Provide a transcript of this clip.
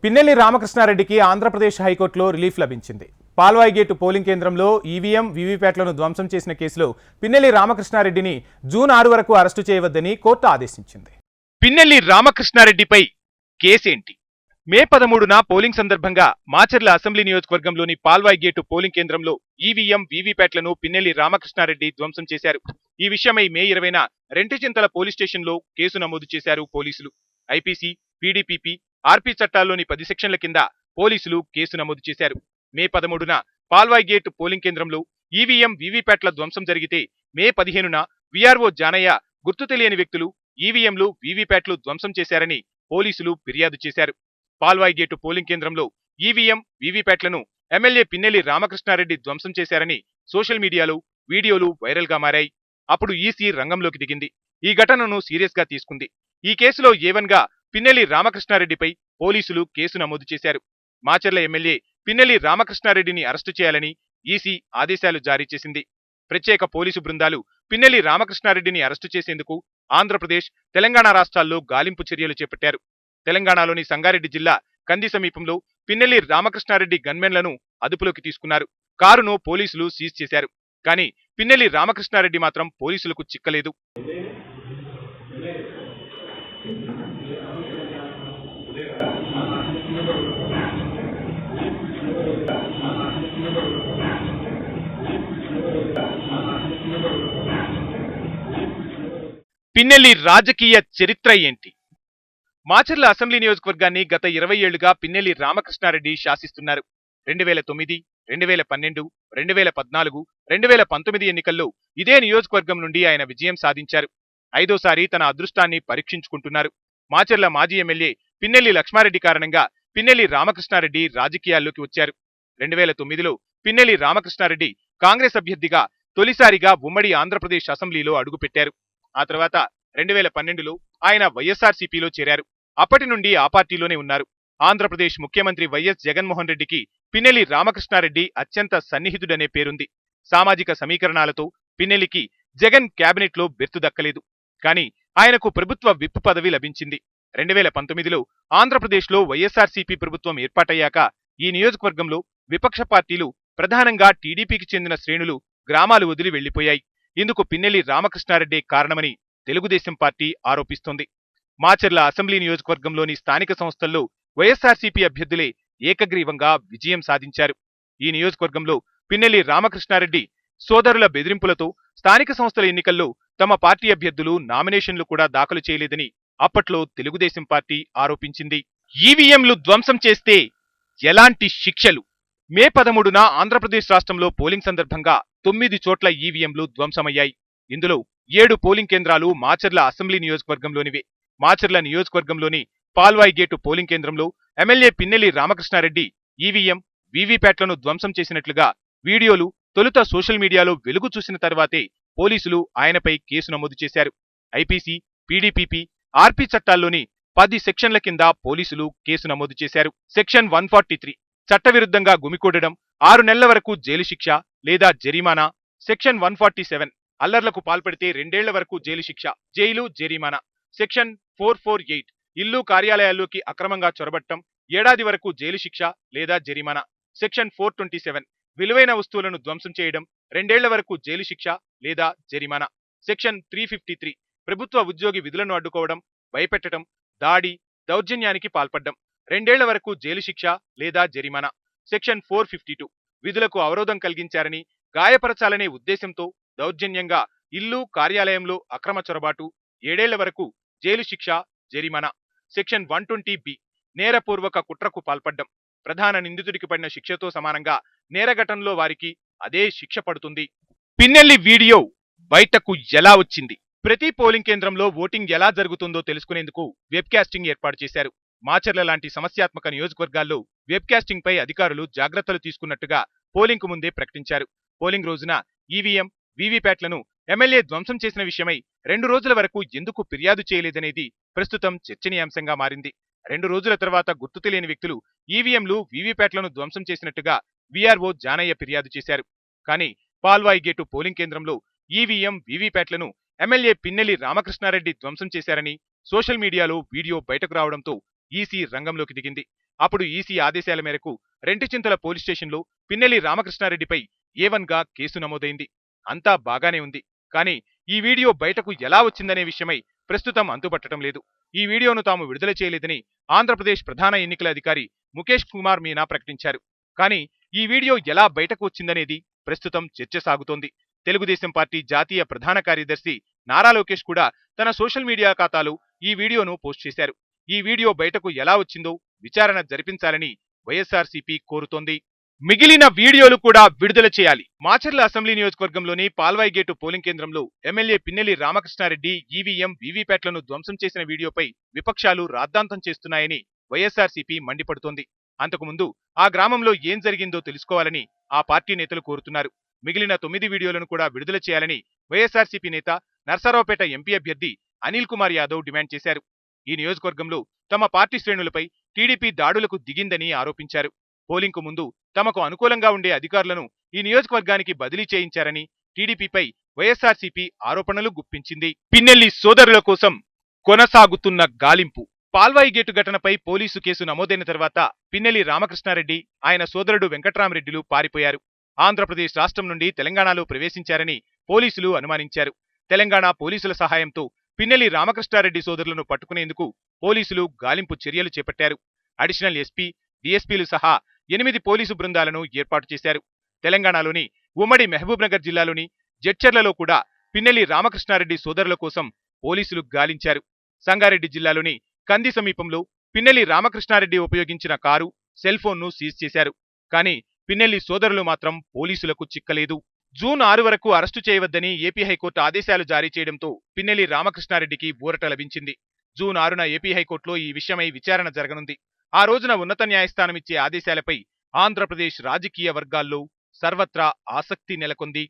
పిన్నెల్లి రామకృష్ణారెడ్డికి ఆంధ్రప్రదేశ్ హైకోర్టులో రిలీఫ్ లభించింది. Palvai gate polling కేంద్రంలో ఈవీఎం, వీవీప్యాట్లను ధ్వంసం చేసిన కేసులో పిన్నెల్లి రామకృష్ణారెడ్డిని జూన్ 6 వరకు అరెస్టు చేయవద్దని కోర్టు ఆదేశించింది. పిన్నెల్లి రామకృష్ణారెడ్డిపై కేసేంటి? మే 13న పోలింగ్ సందర్భంగా మాచర్ల అసెంబ్లీ నియోజకవర్గంలోని పాల్వాయి గేటు పోలింగ్ కేంద్రంలో ఈవీఎం, వీవీప్యాట్లను పిన్నెల్లి రామకృష్ణారెడ్డి ధ్వంసం చేశారు. ఈ విషయమై మే 20న రెంటిచింతల పోలీస్ స్టేషన్లో కేసు నమోదు చేశారు పోలీసులు. ఐపీసీ, పీడీపీపీ, ఆర్పీ చట్టాల్లోని 10 సెక్షన్ల కింద పోలీసులు కేసు నమోదు చేశారు. మే 13న పాల్వాయి గేటు పోలింగ్ కేంద్రంలో ఈవీఎం, వీవీప్యాట్ల ధ్వంసం జరిగితే మే 15న వీఆర్ఓ జానయ్య గుర్తు తెలియని వ్యక్తులు ఈవీఎంలు, వీవీప్యాట్లు ధ్వంసం చేశారని పోలీసులు ఫిర్యాదు చేశారు. పాల్వాయి గేటు పోలింగ్ కేంద్రంలో ఈవీఎం, వీవీప్యాట్లను ఎమ్మెల్యే పిన్నెల్లి రామకృష్ణారెడ్డి ధ్వంసం చేశారని సోషల్ మీడియాలో వీడియోలు వైరల్ గా మారాయి. అప్పుడు ఈసీ రంగంలోకి దిగింది. ఈ ఘటనను సీరియస్ గా తీసుకుంది. ఈ కేసులో A1 గా పిన్నెల్లి రామకృష్ణారెడ్డిపై పోలీసులు కేసు నమోదు చేశారు. మాచర్ల ఎమ్మెల్యే పిన్నెల్లి రామకృష్ణారెడ్డిని అరెస్టు చేయాలని ఈసీ ఆదేశాలు జారీ చేసింది. ప్రత్యేక పోలీసు బృందాలు పిన్నెల్లి రామకృష్ణారెడ్డిని అరెస్టు చేసేందుకు ఆంధ్రప్రదేశ్, తెలంగాణ రాష్ట్రాల్లో గాలింపు చర్యలు చేపట్టారు. తెలంగాణలోని సంగారెడ్డి జిల్లా కంది సమీపంలో పిన్నెల్లి రామకృష్ణారెడ్డి గన్మెన్లను అదుపులోకి తీసుకున్నారు. కారును పోలీసులు సీజ్ చేశారు. కానీ పిన్నెల్లి రామకృష్ణారెడ్డి మాత్రం పోలీసులకు చిక్కలేదు. పిన్నెల్లి రాజకీయ చరిత్ర ఏంటి? మాచర్ల అసెంబ్లీ నియోజకవర్గాన్ని గత 20 ఏళ్లుగా పిన్నెల్లి రామకృష్ణారెడ్డి శాసిస్తున్నారు. 2009, 2012, 2014, 2019 ఎన్నికల్లో ఇదే నియోజకవర్గం నుండి ఆయన విజయం సాధించారు. 5వ సారి తన అదృష్టాన్ని పరీక్షించుకుంటున్నారు. మాచర్ల మాజీ ఎమ్మెల్యే పిన్నెల్లి లక్ష్మారెడ్డి కారణంగా పిన్నెల్లి రామకృష్ణారెడ్డి రాజకీయాల్లోకి వచ్చారు. 2009లో పిన్నెల్లి రామకృష్ణారెడ్డి కాంగ్రెస్ అభ్యర్థిగా తొలిసారిగా ఉమ్మడి ఆంధ్రప్రదేశ్ అసెంబ్లీలో అడుగుపెట్టారు. ఆ తర్వాత 2012లో ఆయన వైఎస్ఆర్సీపీలో చేరారు. అప్పటి నుండి ఆ పార్టీలోనే ఉన్నారు. ఆంధ్రప్రదేశ్ ముఖ్యమంత్రి వైఎస్ జగన్మోహన్ రెడ్డికి పిన్నెల్లి రామకృష్ణారెడ్డి అత్యంత సన్నిహితుడనే పేరుంది. సామాజిక సమీకరణాలతో పిన్నెల్లికి జగన్ క్యాబినెట్లో బెర్తు దక్కలేదు. కానీ ఆయనకు ప్రభుత్వ విప్ పదవి లభించింది. 2019లో ఆంధ్రప్రదేశ్లో వైఎస్ఆర్సీపీ ప్రభుత్వం ఏర్పాటయ్యాక ఈ నియోజకవర్గంలో విపక్ష పార్టీలు, ప్రధానంగా టీడీపీకి చెందిన శ్రేణులు గ్రామాలు వదిలి వెళ్లిపోయాయి. ఇందుకు పిన్నెల్లి రామకృష్ణారెడ్డి కారణమని తెలుగుదేశం పార్టీ ఆరోపిస్తోంది. మాచర్ల అసెంబ్లీ నియోజకవర్గంలోని స్థానిక సంస్థల్లో వైఎస్ఆర్సీపీ అభ్యర్థులే ఏకగ్రీవంగా విజయం సాధించారు. ఈ నియోజకవర్గంలో పిన్నెల్లి రామకృష్ణారెడ్డి సోదరుల బెదిరింపులతో స్థానిక సంస్థల ఎన్నికల్లో తమ పార్టీ అభ్యర్థులు నామినేషన్లు కూడా దాఖలు చేయలేదని అప్పట్లో తెలుగుదేశం పార్టీ ఆరోపించింది. ఈవీఎంలు ధ్వంసం చేస్తే ఎలాంటి శిక్షలు? మే 13న ఆంధ్రప్రదేశ్ రాష్ట్రంలో పోలింగ్ సందర్భంగా 9 చోట్ల ఈవీఎంలు ధ్వంసమయ్యాయి. ఇందులో 7 పోలింగ్ కేంద్రాలు మాచర్ల అసెంబ్లీ నియోజకవర్గంలోనివే. మాచర్ల నియోజకవర్గంలోని పాల్వాయి గేటు పోలింగ్ కేంద్రంలో ఎమ్మెల్యే పిన్నెల్లి రామకృష్ణారెడ్డి ఈవీఎం, వీవీప్యాట్లను ధ్వంసం చేసినట్లుగా వీడియోలు తొలుత సోషల్ మీడియాలో వెలుగు చూసిన తర్వాతే పోలీసులు ఆయనపై కేసు నమోదు చేశారు. ఐపీసీ, పీడీపీపీ, ఆర్పీ చట్టాల్లోని 10 సెక్షన్ల కింద పోలీసులు కేసు నమోదు చేశారు. సెక్షన్ 143 చట్టవిరుద్ధంగా గుమికూడడం, 6 నెలల వరకు జైలు శిక్ష లేదా జరిమానా. సెక్షన్ 147 అల్లర్లకు పాల్పడితే 2 ఏళ్ల వరకు జైలు శిక్ష, జైలు, జరిమానా. సెక్షన్ 448 ఇల్లు, కార్యాలయాల్లోకి అక్రమంగా చొరబట్టం, ఏడాది వరకు జైలు శిక్ష లేదా జరిమానా. సెక్షన్ 427 విలువైన వస్తువులను ధ్వంసం చేయడం, 2 ఏళ్ల వరకు జైలు శిక్ష లేదా జరిమానా. సెక్షన్ 353 ప్రభుత్వ ఉద్యోగి విధులను అడ్డుకోవడం, భయపెట్టడం, దాడి, దౌర్జన్యానికి పాల్పడ్డం, 2 ఏళ్ల వరకు జైలు శిక్ష లేదా జరిమానా. సెక్షన్ 452 విధులకు అవరోధం కలిగించారని, గాయపరచాలనే ఉద్దేశంతో దౌర్జన్యంగా ఇల్లు, కార్యాలయంలో అక్రమ చొరబాటు, 7 ఏళ్ల వరకు జైలు శిక్ష, జరిమానా. సెక్షన్ 120B నేరపూర్వక కుట్రకు పాల్పడ్డం, ప్రధాన నిందితుడికి పడిన శిక్షతో సమానంగా నేరఘటనలో వారికి అదే శిక్ష పడుతుంది. పిన్నెల్లి వీడియో బయటకు ఎలా వచ్చింది? ప్రతి పోలింగ్ కేంద్రంలో ఓటింగ్ ఎలా జరుగుతుందో తెలుసుకునేందుకు వెబ్కాస్టింగ్ ఏర్పాటు చేశారు. మాచర్ల లాంటి సమస్యాత్మక నియోజకవర్గాల్లో వెబ్కాస్టింగ్ పై అధికారులు జాగ్రత్తలు తీసుకున్నట్టుగా పోలింగ్ కు ముందే ప్రకటించారు. పోలింగ్ రోజున ఈవీఎం, వీవీప్యాట్లను ఎమ్మెల్యే ధ్వంసం చేసిన విషయమై 2 రోజుల వరకు ఎందుకు ఫిర్యాదు చేయలేదనేది ప్రస్తుతం చర్చనీయాంశంగా మారింది. 2 రోజుల తర్వాత గుర్తు తెలియని వ్యక్తులు ఈవీఎంలు, వీవీప్యాట్లను ధ్వంసం చేసినట్టుగా వీఆర్ఓ జానయ్య ఫిర్యాదు చేశారు. కానీ పాల్వాయి గేటు పోలింగ్ కేంద్రంలో ఈవీఎం, వీవీప్యాట్లను ఎమ్మెల్యే పిన్నెల్లి రామకృష్ణారెడ్డి ధ్వంసం చేశారని సోషల్ మీడియాలో వీడియో బయటకు రావడంతో ఈసీ రంగంలోకి దిగింది. అప్పుడు ఈసీ ఆదేశాల మేరకు రెంటిచింతల పోలీస్ స్టేషన్లో పిన్నెల్లి రామకృష్ణారెడ్డిపై A1గా కేసు నమోదైంది. అంతా బాగానే ఉంది. కానీ ఈ వీడియో బయటకు ఎలా వచ్చిందనే విషయమై ప్రస్తుతం అంతుపట్టడం లేదు. ఈ వీడియోను తాము విడుదల చేయలేదని ఆంధ్రప్రదేశ్ ప్రధాన ఎన్నికల అధికారి ముఖేష్ కుమార్ మీనా ప్రకటించారు. కానీ ఈ వీడియో ఎలా బయటకు వచ్చిందనేది ప్రస్తుతం చర్చ సాగుతోంది. తెలుగుదేశం పార్టీ జాతీయ ప్రధాన కార్యదర్శి నారా లోకేష్ కూడా తన సోషల్ మీడియా ఖాతాలో ఈ వీడియోను పోస్ట్ చేశారు. ఈ వీడియో బయటకు ఎలా వచ్చిందో విచారణ జరిపించాలని వైఎస్ఆర్సీపీ కోరుతోంది. మిగిలిన వీడియోలు కూడా విడుదల చేయాలి. మాచర్ల అసెంబ్లీ నియోజకవర్గంలోని పాల్వాయి గేటు పోలింగ్ కేంద్రంలో ఎమ్మెల్యే పిన్నెల్లి రామకృష్ణారెడ్డి ఈవీఎం వీవీప్యాట్లను ధ్వంసం చేసిన వీడియోపై విపక్షాలు రాద్ధాంతం చేస్తున్నాయని వైఎస్ఆర్సీపీ మండిపడుతోంది. అంతకుముందు ఆ గ్రామంలో ఏం జరిగిందో తెలుసుకోవాలని ఆ పార్టీ నేతలు కోరుతున్నారు. మిగిలిన 9 వీడియోలను కూడా విడుదల చేయాలని వైఎస్ఆర్సీపీ నేత నర్సరావుపేట ఎంపీ అభ్యర్థి అనిల్ కుమార్ యాదవ్ డిమాండ్ చేశారు. ఈ నియోజకవర్గంలో తమ పార్టీ శ్రేణులపై టీడీపీ దాడులకు దిగిందని ఆరోపించారు. పోలింగ్కు ముందు తమకు అనుకూలంగా ఉండే అధికారులను ఈ నియోజకవర్గానికి బదిలీ చేయించారని టీడీపీపై వైఎస్ఆర్సీపీ ఆరోపణలు గుప్పించింది. పిన్నెల్లి సోదరుల కోసం కొనసాగుతున్న గాలింపు. పాల్వాయి గేటు ఘటనపై పోలీసు కేసు నమోదైన తర్వాత పిన్నెల్లి రామకృష్ణారెడ్డి, ఆయన సోదరుడు వెంకట్రామరెడ్డిలు పారిపోయారు. ఆంధ్రప్రదేశ్ రాష్ట్రం నుండి తెలంగాణలో ప్రవేశించారని పోలీసులు అనుమానించారు. తెలంగాణ పోలీసుల సహాయంతో పిన్నెల్లి రామకృష్ణారెడ్డి సోదరులను పట్టుకునేందుకు పోలీసులు గాలింపు చర్యలు చేపట్టారు. అడిషనల్ ఎస్పీ, డీఎస్పీలు సహా 8 పోలీసు బృందాలను ఏర్పాటు చేశారు. తెలంగాణలోని ఉమ్మడి మహబూబ్నగర్ జిల్లాలోని జడ్చర్లలో కూడా పిన్నెల్లి రామకృష్ణారెడ్డి సోదరుల కోసం పోలీసులు గాలించారు. సంగారెడ్డి జిల్లాలోని కంది సమీపంలో పిన్నెల్లి రామకృష్ణారెడ్డి ఉపయోగించిన కారు, సెల్ ఫోన్ను సీజ్ చేశారు. కానీ పిన్నెల్లి సోదరులు మాత్రం పోలీసులకు చిక్కలేదు. జూన్ 6 వరకు అరెస్టు చేయవద్దని ఏపీ హైకోర్టు ఆదేశాలు జారీ చేయడంతో పిన్నెల్లి రామకృష్ణారెడ్డికి ఊరట లభించింది. జూన్ 6న ఏపీ హైకోర్టులో ఈ విషయమై విచారణ జరగనుంది. ఆ రోజున ఉన్నత న్యాయస్థానం ఇచ్చే ఆదేశాలపై ఆంధ్రప్రదేశ్ రాజకీయ వర్గాల్లో సర్వత్రా ఆసక్తి నెలకొంది.